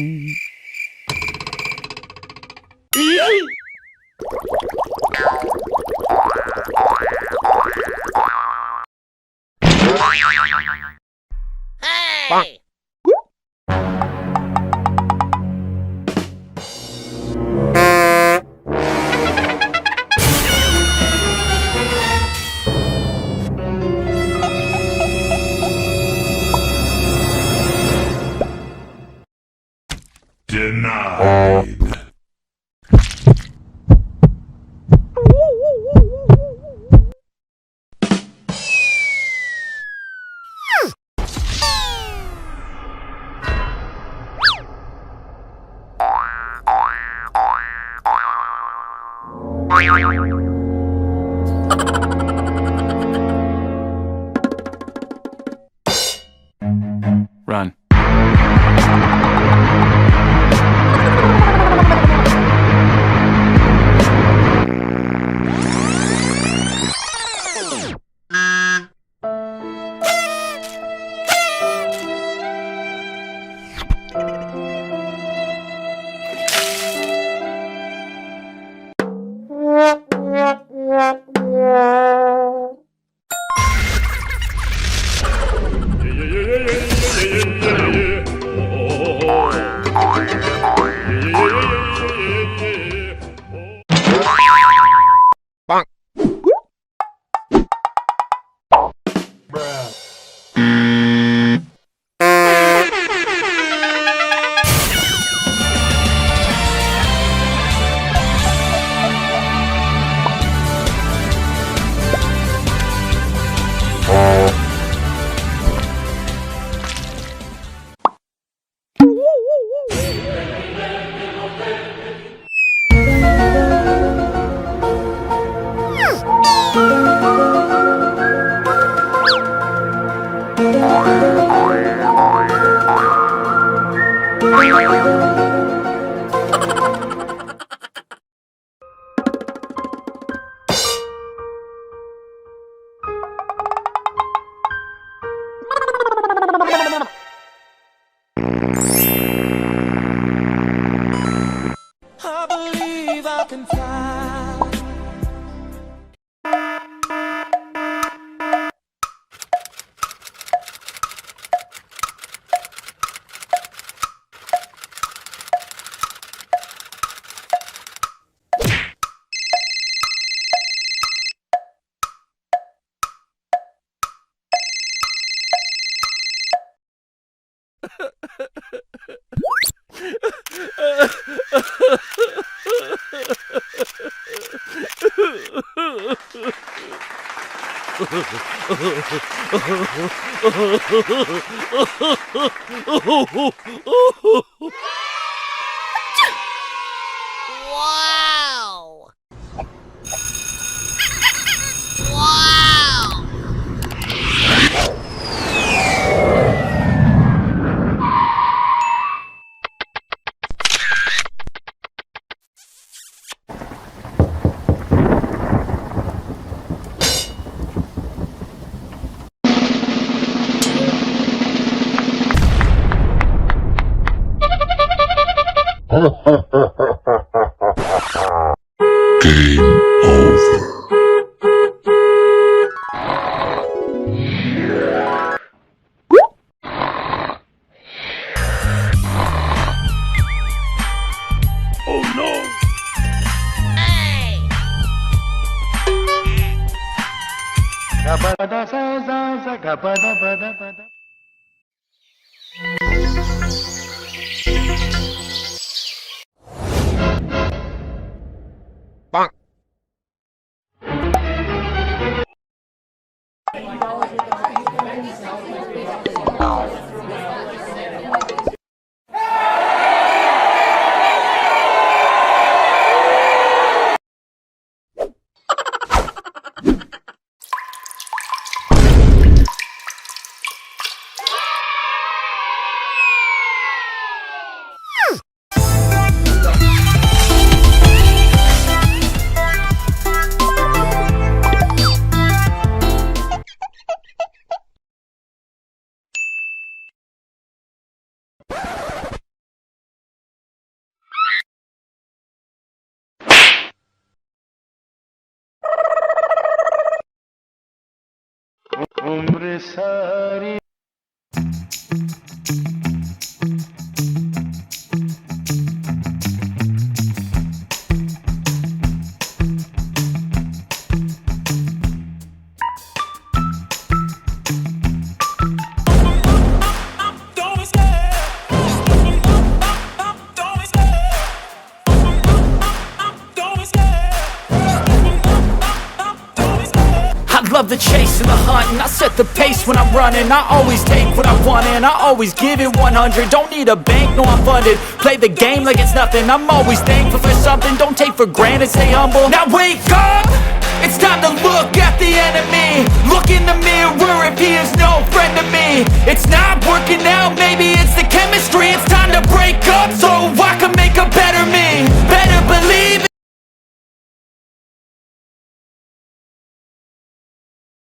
Hey! Denied. Run. Bonk. I believe I can fly. Wow! Wow! Game over. Oh no! Hey! Bonk. I love the chase and the hunt, and I set the pace when I'm running. I always take what I want and I always give it 100. Don't need a bank, no I'm funded. Play the game like it's nothing. I'm always thankful for something. Don't take for granted, stay humble. Now wake up! It's time to look at the enemy. Look in the mirror if he is no friend to me. It's not working out,